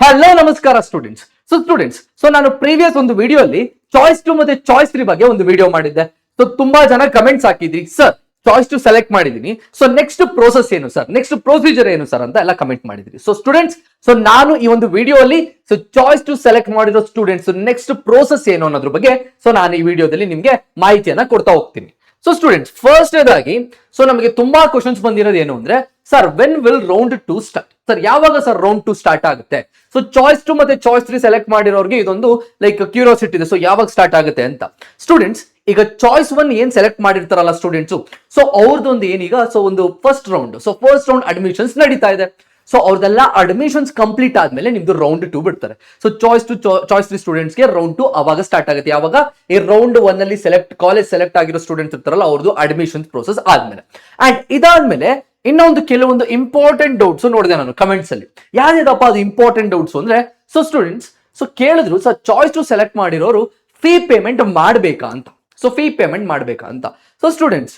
Hello ನಮಸ್ಕಾರ students. So ನಾನು previous ಒಂದು ವಿಡಿಯೋ ಅಲ್ಲಿ ಚಾಯ್ಸ್ 2 ಮತ್ತೆ ಚಾಯ್ಸ್ 3 ಬಗ್ಗೆ ಒಂದು ವಿಡಿಯೋ ಮಾಡಿದ್ದೆ. ಸೊ ತುಂಬಾ ಜನ ಕಮೆಂಟ್ಸ್ ಹಾಕಿದ್ರಿ, ಸರ್ ಚಾಯ್ಸ್ 2 ಸೆಲೆಕ್ಟ್ ಮಾಡಿದೀನಿ, ಸೊ ನೆಕ್ಸ್ಟ್ ಪ್ರೋಸೆಸ್ ಏನು ಸರ್, ನೆಕ್ಸ್ಟ್ ಪ್ರೊಸೀಜರ್ ಏನು ಸರ್ ಅಂತ ಎಲ್ಲ ಕಮೆಂಟ್ ಮಾಡಿದ್ರಿ. ಸೊ ಸ್ಟೂಡೆಂಟ್ಸ್, ಸೊ ನಾನು ಈ ಒಂದು ವಿಡಿಯೋ ಅಲ್ಲಿ ಸೊ ಚಾಯ್ಸ್ 2 ಸೆಲೆಕ್ಟ್ ಮಾಡಿರೋ ಸ್ಟೂಡೆಂಟ್ಸ್ ನೆಕ್ಸ್ಟ್ ಪ್ರೋಸೆಸ್ ಏನು ಅನ್ನೋದ್ರ ಬಗ್ಗೆ ಸೊ ನಾನು ಈ ವಿಡಿಯೋದಲ್ಲಿ ನಿಮ್ಗೆ ಮಾಹಿತಿಯನ್ನ ಕೊಡ್ತಾ ಹೋಗ್ತೀನಿ. ಸೊ ಸ್ಟೂಡೆಂಟ್ಸ್, ಫಸ್ಟ್ ಏದಾಗಿ ಸೊ ನಮಗೆ ತುಂಬಾ ಕ್ವಶನ್ಸ್ ಬಂದಿರೋದು ಏನು ಅಂದ್ರೆ, sir when will round 2 start, sir ಯಾವಾಗ ಸರ್ ರೌಂಡ್ 2 ಸ್ಟಾರ್ಟ್ ಆಗುತ್ತೆ. ಸೊ ಚಾಯ್ಸ್ 2 ಮತ್ತೆ ಚಾಯ್ಸ್ 3 ಸೆಲೆಕ್ಟ್ ಮಾಡಿರೋರಿಗೆ ಇದೊಂದು ಲೈಕ್ ಕ್ಯೂರಿಯಾಸಿಟಿ ಇದೆ, ಸೊ ಯಾವಾಗ ಸ್ಟಾರ್ಟ್ ಆಗುತ್ತೆ ಅಂತ. ಸ್ಟೂಡೆಂಟ್ಸ್, ಈಗ ಚಾಯ್ಸ್ 1 ಏನ್ ಸೆಲೆಕ್ಟ್ ಮಾಡಿರ್ತಾರಲ್ಲ ಸ್ಟೂಡೆಂಟ್ಸ್, ಸೊ ಅವ್ರದ್ದೊಂದು ಏನೀಗ ಸೊ ಒಂದು ಫಸ್ಟ್ ರೌಂಡ್ ಅಡ್ಮಿಷನ್ಸ್ ನಡೀತಾ ಇದೆ. ಸೊ ಅವ್ರದೆಲ್ಲ ಅಡ್ಮಿಷನ್ಸ್ ಕಂಪ್ಲೀಟ್ ಆದ್ಮೇಲೆ ನಿಮ್ದು ರೌಂಡ್ 2 ಬಿಡ್ತಾರೆ. ಸೊ ಚಾಯ್ಸ್ 3 ಸ್ಟೂಡೆಂಟ್ಸ್ ಗೆ ರೌಂಡ್ 2 ಅವಾಗ ಸ್ಟಾರ್ಟ್ ಆಗುತ್ತೆ. ಯಾವಾಗ ಈ ರೌಂಡ್ 1 ಅಲ್ಲಿ ಕಾಲೇಜ್ ಸೆಲೆಕ್ಟ್ ಆಗಿರೋ ಸ್ಟೂಡೆಂಟ್ಸ್ ಇರ್ತಾರಲ್ಲ ಅವ್ರದ್ದು ಅಡ್ಮಿಷನ್ ಪ್ರೋಸೆಸ್ ಆದ್ಮೇಲೆ. ಅಂಡ್ ಇದಾದ್ಮೇಲೆ ಇನ್ನೊಂದು ಕೆಲವೊಂದು ಇಂಪಾರ್ಟೆಂಟ್ ಡೌಟ್ಸ್ ನೋಡಿದೆ ನಾನು ಕಮೆಂಟ್ಸ್ ಅಲ್ಲಿ. ಯಾವ್ದಪ್ಪ ಅದು ಇಂಪಾರ್ಟೆಂಟ್ ಡೌಟ್ಸ್ ಅಂದ್ರೆ, ಸೊ ಸ್ಟೂಡೆಂಟ್ಸ್ ಸೊ ಕೇಳಿದ್ರು, ಸರ್ ಚಾಯ್ಸ್ 2 ಸೆಲೆಕ್ಟ್ ಮಾಡಿರೋರು ಫೀ ಪೇಮೆಂಟ್ ಮಾಡ್ಬೇಕಾ ಅಂತ. ಸೊ ಫೀ ಪೇಮೆಂಟ್ ಮಾಡ್ಬೇಕಾ ಅಂತ. ಸೊ ಸ್ಟೂಡೆಂಟ್ಸ್,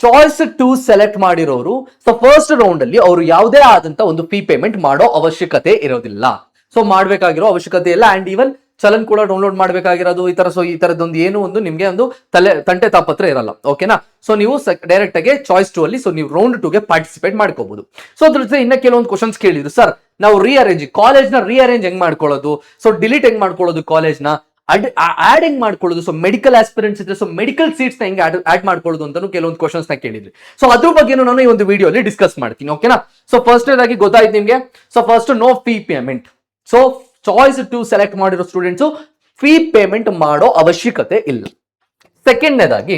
ಚಾಯ್ಸ್ 2 ಸೆಲೆಕ್ಟ್ ಮಾಡಿರೋರು ಸೊ ಫಸ್ಟ್ ರೌಂಡ್ ಅಲ್ಲಿ ಅವರು ಯಾವುದೇ ಆದಂತ ಒಂದು ಫೀ ಪೇಮೆಂಟ್ ಮಾಡೋ ಅವಶ್ಯಕತೆ ಇರೋದಿಲ್ಲ. ಸೊ ಮಾಡ್ಬೇಕಾಗಿರೋ ಅವಶ್ಯಕತೆ ಇಲ್ಲ. ಅಂಡ್ ಈವನ್ ಚಲನ್ ಕೂಡ ಡೌನ್ಲೋಡ್ ಮಾಡ್ಬೇಕಾಗಿರೋದು ಈ ತರದೊಂದು ಏನು ಒಂದು ನಿಮ್ಗೆ ಒಂದು ತಂಟೆ ತಾಪತ್ರ ಇರಲ್ಲ. ಓಕೆನಾ. ಸೊ ನೀವು ಡೈರೆಕ್ಟ್ ಆಗಿ ಚಾಯ್ಸ್ 2 ಅಲ್ಲಿ ಸೊ ನೀವು ರೌಂಡ್ 2 ಗೆ ಪಾರ್ಟಿಸಿಪೇಟ್ ಮಾಡ್ಕೋಬಹುದು. ಸೊ ಅದ್ರ ಜೊತೆ ಇನ್ನ ಕೆಲವೊಂದು ಕ್ವಶನ್ಸ್ ಕೇಳಿದ್ರು, ಸರ್ ನಾವು ಕಾಲೇಜ್ ನ ರೀಅರೇಂಜ್ ಹೆಂಗ್ ಮಾಡ್ಕೊಳ್ಳೋದು, ಸೊ ಡಿಲೀಟ್ ಹೆಂಗ್ ಮಾಡ್ಕೊಳ್ಳೋದು, ಕಾಲೇಜ್ ನ ಆಡ್ ಹೆಂಗ್ ಮಾಡ್ಕೊಳ್ಳೋದು, ಸೊ ಮೆಡಿಕಲ್ ಆಸ್ಪಿರೆಂಟ್ಸ್ ಇದ್ರೆ ಸೊ ಮೆಡಿಕಲ್ ಸೀಟ್ಸ್ ನ ಹೆಂಗ್ ಆಡ್ ಮಾಡ್ಕೊಳ್ಳೋದು ಅಂತಾನು ಕೆಲವೊಂದು ಕ್ವಶನ್ಸ್ ನ ಕೇಳಿದ್ರಿ. ಸೊ ಅದ್ರ ಬಗ್ಗೆ ನಾನು ಈ ಒಂದು ವಿಡಿಯೋ ಅಲ್ಲಿ ಡಿಸ್ಕಸ್ ಮಾಡ್ತೀನಿ. ಓಕೆನಾ. ಸೊ ಫಸ್ಟ್ ಆಗಿ ಗೊತ್ತಾಯ್ತು ನಿಮ್ಗೆ. So first no fee payment. So choice 2 select ಮಾಡಿರೋ ಸ್ಟೂಡೆಂಟ್ಸ್ ಫೀ ಪೇಮೆಂಟ್ ಮಾಡೋ ಅವಶ್ಯಕತೆ ಇಲ್ಲ. ಸೆಕೆಂಡ್ನೇದಾಗಿ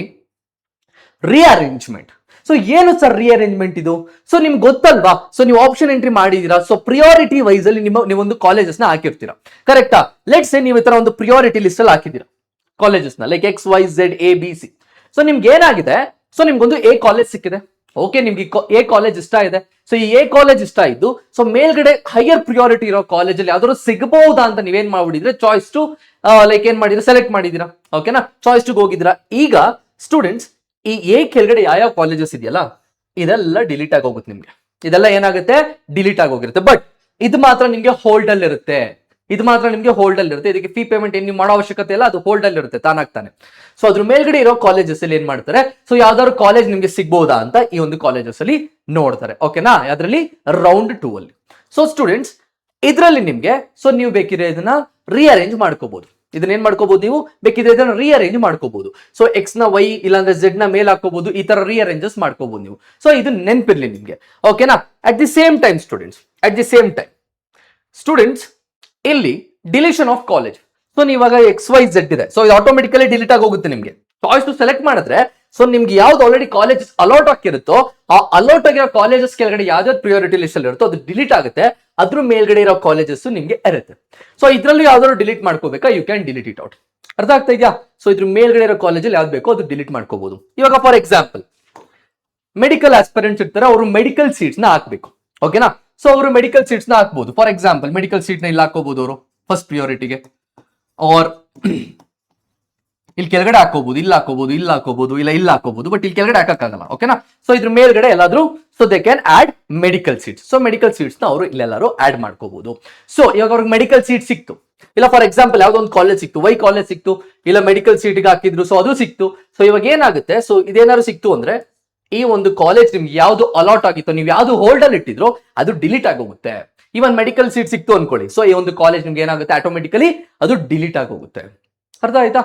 ರಿಅರೇಂಜ್ಮೆಂಟ್. ಸೊ ಏನು ಸರ್ ರಿಅರೇಂಜ್ಮೆಂಟ್ ಇದು? ಸೊ ನಿಮ್ಗೆ ಗೊತ್ತಲ್ವಾ, ಸೊ ನೀವು ಆಪ್ಷನ್ ಎಂಟ್ರಿ ಮಾಡಿದೀರಾ, ಸೊ ಪ್ರಿಯಾರಿಟಿ ವೈಸ್ ಅಲ್ಲಿ ನೀವೊಂದು ಕಾಲೇಜಸ್ ನ ಹಾಕಿರ್ತೀರಾ, ಕರೆಕ್ಟಾ? ಲೆಟ್ಸ್ ನೀವು ಈ ತರ ಒಂದು ಪ್ರಿಯಾರಿಟಿ ಲಿಸ್ಟ್ ಅಲ್ಲಿ ಹಾಕಿದ್ದೀರಾ ಕಾಲೇಜಸ್ ನ, ಲೈಕ್ XYZ ABC. ಸೊ ನಿಮ್ಗೆ ಏನಾಗಿದೆ, ಸೊ ನಿಮ್ಗೊಂದು ಎ ಕಾಲೇಜ್ ಸಿಕ್ಕಿದೆ. ಓಕೆ, ನಿಮ್ಗೆ ಎ ಕಾಲೇಜ್ ಇಷ್ಟ ಇದೆ. ಸೊ ಈ ಎ ಕಾಲೇಜ್ ಇಷ್ಟ ಇದ್ದು ಸೊ ಮೇಲ್ಗಡೆ ಹೈಯರ್ ಪ್ರಿಯಾರಿಟಿ ಇರೋ ಕಾಲೇಜಲ್ಲಿ ಯಾವ್ದಾದ್ರು ಸಿಗಬಹುದಾ ಅಂತ ನೀವೇನ್ ಮಾಡ್ಬಿಟ್ಟಿದ್ರೆ ಚಾಯ್ಸ್ 2 ಲೈಕ್ ಏನ್ ಮಾಡಿದ್ರೆ ಸೆಲೆಕ್ಟ್ ಮಾಡಿದೀರಾ. ಓಕೆನಾ. ಚಾಯ್ಸ್ 2 ಹೋಗಿದ್ದೀರಾ. ಈಗ ಸ್ಟೂಡೆಂಟ್ಸ್, ಈ ಎ ಕೆಳಗಡೆ ಯಾವ ಕಾಲೇಜಸ್ ಇದೆಯಲ್ಲ ಇದೆಲ್ಲ ಡಿಲೀಟ್ ಆಗಿ ಹೋಗುತ್ತೆ ನಿಮ್ಗೆ. ಇದೆಲ್ಲ ಏನಾಗುತ್ತೆ, ಡಿಲೀಟ್ ಆಗಿ ಹೋಗಿರುತ್ತೆ. ಬಟ್ ಇದು ಮಾತ್ರ ನಿಮ್ಗೆ ಹೋಲ್ಡ್ ಅಲ್ಲಿ ಇರುತ್ತೆ. ಇದಕ್ಕೆ ಫೀ ಪೇಮೆಂಟ್ ಏನ್ ನೀವು ಮಾಡೋ ಅವಶ್ಯಕತೆ ಇಲ್ಲ, ಅದು ಹೋಲ್ಡ್ ಅಲ್ಲಿ ಇರುತ್ತೆ ತಾನಾಗ್ತಾನೆ. ಸೊ ಅದ್ರ ಮೇಲ್ಗಡೆ ಇರೋ ಕಾಲೇಜಸ್ ಅಲ್ಲಿ ಏನ್ ಮಾಡ್ತಾರೆ, ಸೊ ಯಾವ್ದಾದ್ರು ಕಾಲೇಜ್ ನಿಮ್ಗೆ ಸಿಗ್ಬಹುದಾ ಅಂತ ಈ ಒಂದು ಕಾಲೇಜಸ್ ಅಲ್ಲಿ ನೋಡ್ತಾರೆ. ಓಕೆನಾ. ಅದ್ರಲ್ಲಿ ರೌಂಡ್ 2 ಅಲ್ಲಿ. ಸೊ ಸ್ಟೂಡೆಂಟ್ಸ್, ಇದ್ರಲ್ಲಿ ನಿಮ್ಗೆ ಸೊ ನೀವು ಬೇಕಿದ್ರೆ ಇದನ್ನ ರಿಅರೇಂಜ್ ಮಾಡ್ಕೋಬಹುದು. ಇದನ್ನ ಏನ್ ಮಾಡ್ಕೋಬಹುದು, ನೀವು ಬೇಕಿದ್ರೆ ಇದನ್ನ ರಿಅರೇಂಜ್ ಮಾಡ್ಕೋಬಹುದು. ಸೊ ಎಕ್ಸ್ ನ ವೈ ಇಲ್ಲಾಂದ್ರೆ ಝೆಡ್ ನ ಮೇಲ್ ಹಾಕೋಬಹುದು. ಈ ತರ ರಿಅರೇಂಜಸ್ ಮಾಡ್ಕೋಬಹುದು ನೀವು. ಸೊ ಇದು ನೆನ್ಪಿರ್ಲಿ ನಿಮ್ಗೆ. ಓಕೆನಾ. At the same time students ಇಲ್ಲಿ ಡಿಲೀಷನ್ ಆಫ್ ಕಾಲೇಜ್. ಸೊ ನೀವಾಗ XYZ ಇದೆ, ಸೊ ಇದು ಆಟೋಮೆಟಿಕಲಿ ಡಿಲೀಟ್ ಆಗಿ ಹೋಗುತ್ತೆ ನಿಮ್ಗೆ. ಚಾಯ್ಸ್ 2 ಸೆಲೆಕ್ಟ್ ಮಾಡಿದ್ರೆ ಸೊ ನಿಮ್ಗೆ ಯಾವ್ದು ಆಲ್ರೆಡಿ ಕಾಲೇಜಸ್ ಅಲೌಟ್ ಆಗಿರುತ್ತೋ ಆ ಅಲೌಟ್ ಆಗಿರೋ ಕಾಲೇಜಸ್ ಕೆಳಗಡೆ ಯಾವ್ದಾದ್ರು ಪ್ರಿಯಾರಿಟಿ ಲಿಸ್ಟ್ ಅಲ್ಲಿ ಇರುತ್ತೋ ಅದು ಡಿಲೀಟ್ ಆಗುತ್ತೆ. ಅದ್ರ ಮೇಲ್ಗಡೆ ಇರೋ ಕಾಲೇಜಸ್ ನಿಮ್ಗೆ ಇರುತ್ತೆ. ಸೊ ಇದ್ರಲ್ಲಿ ಯಾವ್ದಾದ್ರು ಡಿಲೀಟ್ ಮಾಡ್ಕೋಬೇಕಾ, you can delete it out. ಅರ್ಥ ಆಗ್ತಾ ಇದೆಯಾ? ಸೊ ಇದ್ರ ಮೇಲ್ಗಡೆ ಇರೋ ಕಾಲೇಜಲ್ಲಿ ಯಾವ್ದು ಬೇಕೋ ಅದು ಡಿಲೀಟ್ ಮಾಡ್ಕೋಬಹುದು. ಇವಾಗ ಫಾರ್ ಎಕ್ಸಾಂಪಲ್ ಮೆಡಿಕಲ್ ಆಸ್ಪಿರೆಂಟ್ಸ್ ಇರ್ತಾರೆ, ಅವರು ಮೆಡಿಕಲ್ ಸೀಟ್ಸ್ ನ ಹಾಕ್ಬೇಕು. ಓಕೆನಾ. ಸೊ ಅವರು ಮೆಡಿಕಲ್ ಸೀಟ್ಸ್ ನ ಹಾಕ್ಬಹುದು. ಫಾರ್ ಎಕ್ಸಾಂಪಲ್ ಮೆಡಿಕಲ್ ಸೀಟ್ ನ ಇಲ್ಲಿ ಹಾಕೋಬಹುದು ಅವರು ಫಸ್ಟ್ ಪ್ರಿಯಾರಿಟಿಗೆ, ಆರ್ ಇಲ್ಲಿ ಕೆಳಗಡೆ ಹಾಕೋಬಹುದು, ಇಲ್ಲಿ ಹಾಕೋಬಹುದು, ಇಲ್ಲ ಹಾಕೋಬಹುದು. ಬಟ್ ಇಲ್ಲಿ ಕೆಳಗಡೆ ಹಾಕಕ್ಕಾಗಲ್ಲ. ಓಕೆನಾ. ಸೊ ಇದ್ರ ಮೇಲ್ಗಡೆ ಎಲ್ಲಾದ್ರೂ so they can add medical seats. So medical seats ನ ಅವರು ಇಲ್ಲೆಲ್ಲಾರು ಆಡ್ ಮಾಡ್ಕೋಬಹುದು. ಸೊ ಇವಾಗ ಅವ್ರಿಗೆ ಮೆಡಿಕಲ್ ಸೀಟ್ ಸಿಕ್ತು, ಇಲ್ಲ ಫಾರ್ ಎಕ್ಸಾಂಪಲ್ ಯಾವ್ದೋ ಒಂದು ಕಾಲೇಜ್ ಸಿಕ್ತು, ವೈ ಕಾಲೇಜ್ ಸಿಕ್ತು, ಇಲ್ಲ ಮೆಡಿಕಲ್ ಸೀಟ್ಗೆ ಹಾಕಿದ್ರು, ಸೊ ಅದು ಸಿಕ್ತು. ಸೊ ಇವಾಗ ಏನಾಗುತ್ತೆ, ಸೊ ಇದೇನಾದ್ರು ಸಿಕ್ತು ಅಂದ್ರೆ ಈ ಒಂದು ಕಾಲೇಜ್ ನಿಮ್ಗೆ ಯಾವ್ದು ಅಲಾಟ್ ಆಗಿತ್ತು, ನೀವು ಯಾವ್ದು ಹೋಲ್ಡ್ ಅಲ್ಲಿ ಇಟ್ಟಿದ್ರು ಅದು ಡಿಲೀಟ್ ಆಗೋಗುತ್ತೆ. ಇವನ್ ಮೆಡಿಕಲ್ ಸೀಟ್ ಸಿಕ್ತು ಅನ್ಕೊಳ್ಳಿ, ಸೊ ಈ ಒಂದು ಕಾಲೇಜ್ ನಿಮ್ಗೆ ಏನಾಗುತ್ತೆ, ಆಟೋಮೆಟಿಕಲಿ ಅದು ಡಿಲೀಟ್ ಆಗೋಗುತ್ತೆ. ಅರ್ಥ ಆಯ್ತಾ?